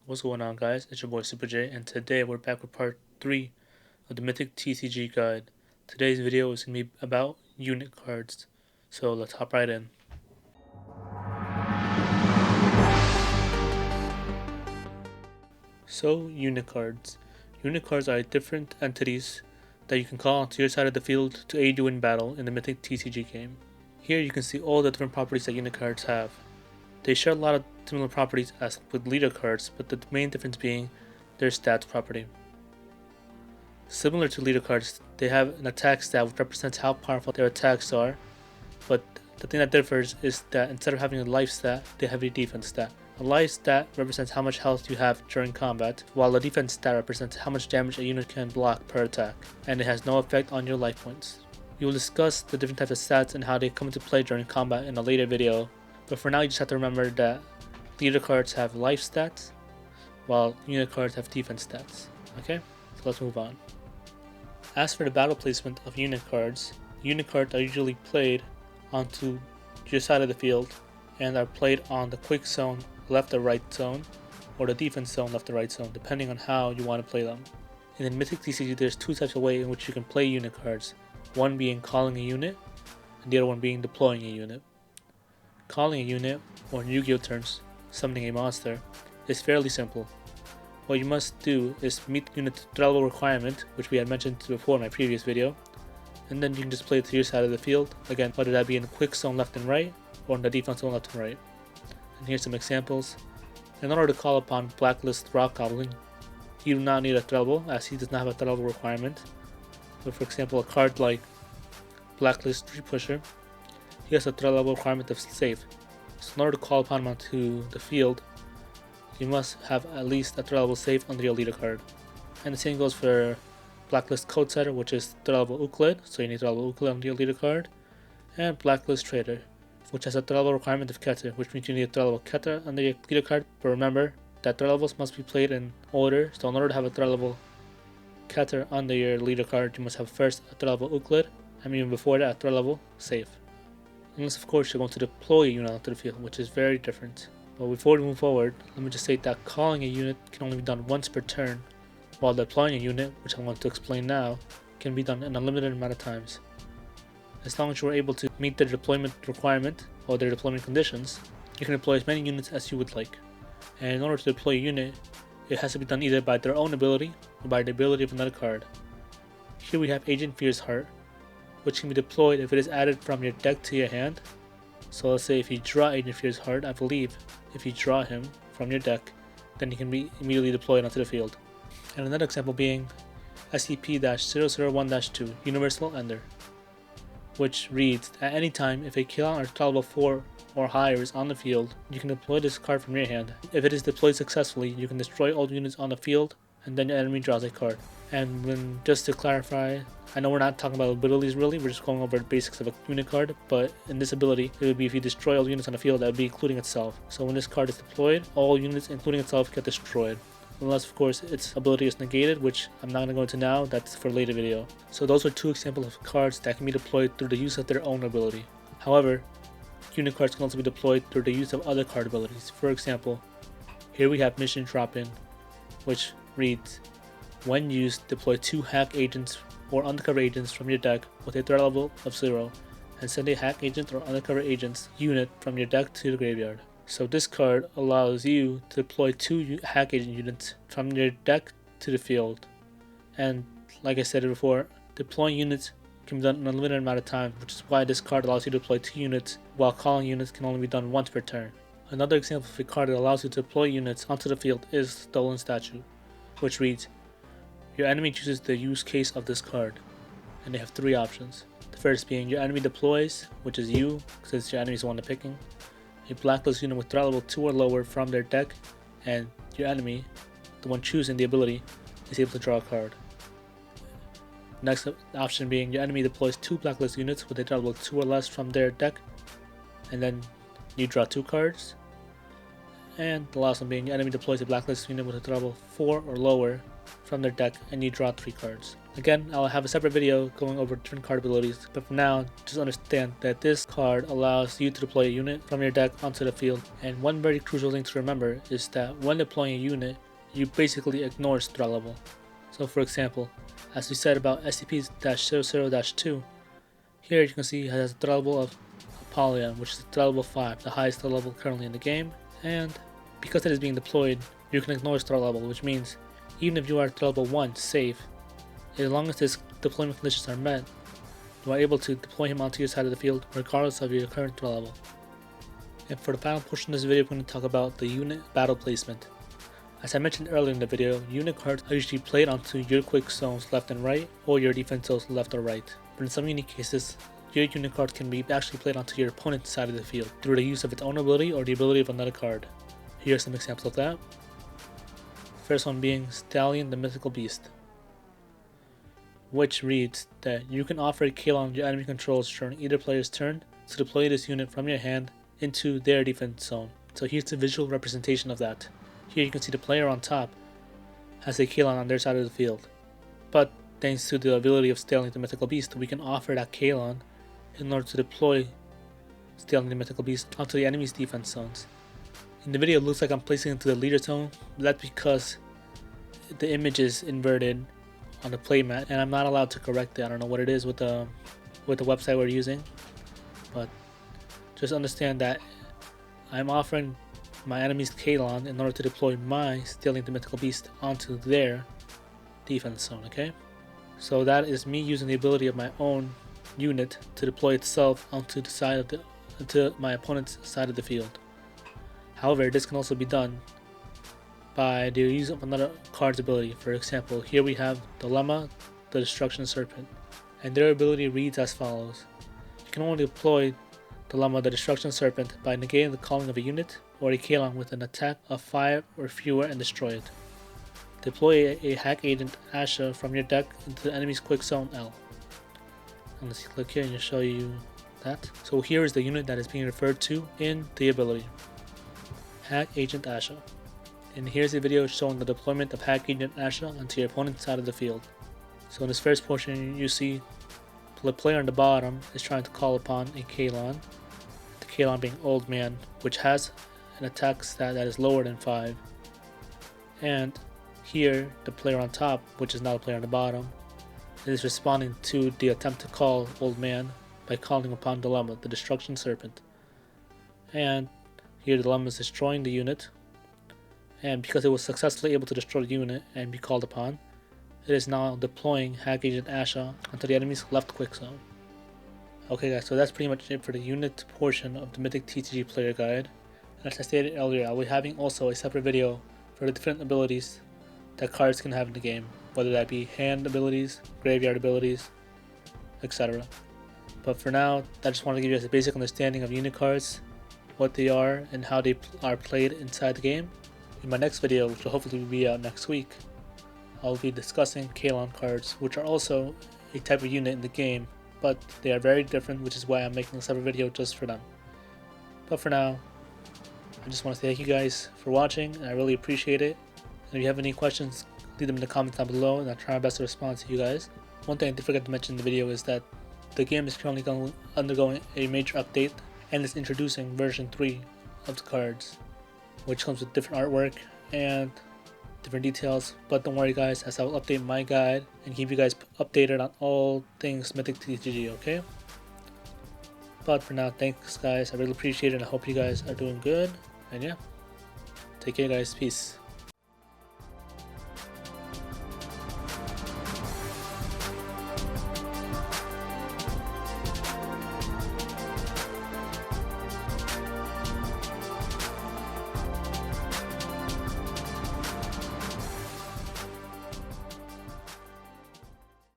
What's going on, guys? It's your boy Super J, and today we're back with part 3 of the Mythic TCG guide. Today's video is going to be about unit cards, so let's hop right in. So, unit cards. Unit cards are different entities that you can call onto your side of the field to aid you in battle in the Mythic TCG game. Here you can see all the different properties that unit cards have. They share a lot of similar properties as with leader cards, but the main difference being their stats property. Similar to leader cards, they have an attack stat which represents how powerful their attacks are, but the thing that differs is that instead of having a life stat, they have a defense stat. A life stat represents how much health you have during combat, while the defense stat represents how much damage a unit can block per attack, and it has no effect on your life points. We will discuss the different types of stats and how they come into play during combat in a later video, but for now you just have to remember that leader cards have life stats, while unit cards have defense stats. Okay, so let's move on. As for the battle placement of unit cards are usually played onto your side of the field and are played on the quick zone left or right zone, or the defense zone left or right zone, depending on how you want to play them. In Mythic TCG, there's two types of ways in which you can play unit cards, one being calling a unit, and the other one being deploying a unit. Calling a unit, or in Yu-Gi-Oh terms, summoning a monster, is fairly simple. What you must do is meet the unit's threat level requirement, which we had mentioned before in my previous video, and then you can just play it to your side of the field, again, whether that be in the quick zone left and right, or in the defense zone left and right. And here's some examples. In order to call upon Blacklist Rock Goblin, you do not need a threat level, as he does not have a threat level requirement. But for example, a card like Blacklist Tree Pusher, he has a threat level requirement of safe. So in order to call upon him onto the field, you must have at least a threat level safe under your leader card. And the same goes for Blacklist Code Setter, which is threat level Euclid, so you need threat level Euclid under your leader card. And Blacklist Trader, which has a threat level requirement of Keter, which means you need a threat level Keter under your leader card. But remember that threat levels must be played in order, so in order to have a threat level Keter under your leader card, you must have first a threat level Euclid, and even before that a threat level safe. Unless of course you're going to deploy a unit onto the field, which is very different. But before we move forward, let me just state that calling a unit can only be done once per turn, while deploying a unit, which I'm going to explain now, can be done an unlimited amount of times. As long as you are able to meet their deployment requirement or their deployment conditions, you can deploy as many units as you would like. And in order to deploy a unit, it has to be done either by their own ability or by the ability of another card. Here we have Agent Fierce Heart, which can be deployed if it is added from your deck to your hand. So let's say if you draw Agent Fierce Heart, I believe if you draw him from your deck, then he can be immediately deployed onto the field. And another example being SCP-001-2 Universal Ender, which reads, at any time if a kill or level 4 or higher is on the field, you can deploy this card from your hand. If it is deployed successfully, you can destroy all units on the field, and then your enemy draws a card. And then, just to clarify, I know we're not talking about abilities really, we're just going over the basics of a unit card, but in this ability, it would be if you destroy all units on the field, that would be including itself. So when this card is deployed, all units including itself get destroyed. Unless of course its ability is negated, which I'm not going to go into now, that's for a later video. So those are two examples of cards that can be deployed through the use of their own ability. However, unit cards can also be deployed through the use of other card abilities. For example, here we have Mission Drop-In, which reads, when used, deploy 2 hack agents or undercover agents from your deck with a threat level of 0, and send a hack agent or undercover agents unit from your deck to the graveyard. So this card allows you to deploy 2 hack agent units from your deck to the field. And like I said before, deploying units can be done in a limited amount of time, which is why this card allows you to deploy 2 units, while calling units can only be done once per turn. Another example of a card that allows you to deploy units onto the field is Stolen Statue, which reads, your enemy chooses the use case of this card, and they have 3 options. The first being your enemy deploys, which is you, since your enemy is the one picking, a blacklist unit with threat level 2 or lower from their deck, and your enemy, the one choosing the ability, is able to draw a card. Next option being your enemy deploys 2 blacklist units with a threat level 2 or less from their deck, and then you draw 2 cards. And the last one being your enemy deploys a blacklist unit with a threat level 4 or lower from their deck and you draw 3 cards. Again, I'll have a separate video going over different card abilities, but for now, just understand that this card allows you to deploy a unit from your deck onto the field. And one very crucial thing to remember is that when deploying a unit, you basically ignore threat level. So for example, as we said about SCP-00-2, here you can see it has a threat level of Apollyon, which is threat level 5, the highest threat level currently in the game. And because it is being deployed, you can ignore threat level, which means even if you are threat level 1 safe, as long as his deployment conditions are met, you are able to deploy him onto your side of the field regardless of your current threat level. And for the final portion of this video, we're going to talk about the unit battle placement. As I mentioned earlier in the video, unit cards are usually played onto your quick zones left and right, or your defense zones left or right. But in some unique cases, your unit card can be actually played onto your opponent's side of the field through the use of its own ability or the ability of another card. Here are some examples of that. First one being Stallion the Mythical Beast, which reads that you can offer a Kalon your enemy controls during either player's turn to deploy this unit from your hand into their defense zone. So here's the visual representation of that. Here you can see the player on top has a Kalon on their side of the field, but thanks to the ability of Stallion the Mythical Beast, we can offer that Kalon in order to deploy Stallion the Mythical Beast onto the enemy's defense zones. In the video, it looks like I'm placing it into the leader zone, but that's because the image is inverted on the playmat, and I'm not allowed to correct it. I don't know what it is with the website we're using, but just understand that I'm offering my enemy's Kalon in order to deploy my Stallion the Mythical Beast onto their defense zone. Okay, so that is me using the ability of my own unit to deploy itself onto the side of to my opponent's side of the field. However, this can also be done by the use of another card's ability. For example, here we have Dilemma the Destruction Serpent, and their ability reads as follows. You can only deploy Dilemma the Destruction Serpent by negating the calling of a unit or a Kalon with an attack of 5 or fewer and destroy it. Deploy a Hack Agent Asha from your deck into the enemy's quick zone L. And let's click here and I'll show you that. So here is the unit that is being referred to in the ability. Hack Agent Asha. And here's a video showing the deployment of Hack Agent Asha onto your opponent's side of the field. So in this first portion, you see the player on the bottom is trying to call upon a Kalon, the Kalon being Old Man, which has an attack stat that is lower than 5. And here, the player on top, which is now the player on the bottom, is responding to the attempt to call Old Man by calling upon Dilemma, the Destruction Serpent. And here Dilemma is destroying the unit, and because it was successfully able to destroy the unit and be called upon, it is now deploying Hack Agent Asha onto the enemy's left quick zone. Okay guys, so that's pretty much it for the unit portion of the Mythic TCG player guide. And as I stated earlier, I'll be having also a separate video for the different abilities that cards can have in the game, whether that be hand abilities, graveyard abilities, etc. But for now, I just want to give you guys a basic understanding of unit cards, what they are, and how they are played inside the game. In my next video, which will hopefully be out next week, I'll be discussing Kalon cards, which are also a type of unit in the game, but they are very different, which is why I'm making a separate video just for them. But for now, I just want to say thank you guys for watching, and I really appreciate it. And if you have any questions, leave them in the comments down below, and I'll try my best to respond to you guys. One thing I did forget to mention in the video is that the game is currently undergoing a major update, and it's introducing version 3 of the cards, which comes with different artwork and different details. But don't worry guys, as I will update my guide and keep you guys updated on all things Mythic TCG, okay? But for now, thanks guys, I really appreciate it, and I hope you guys are doing good, and yeah, take care guys, peace.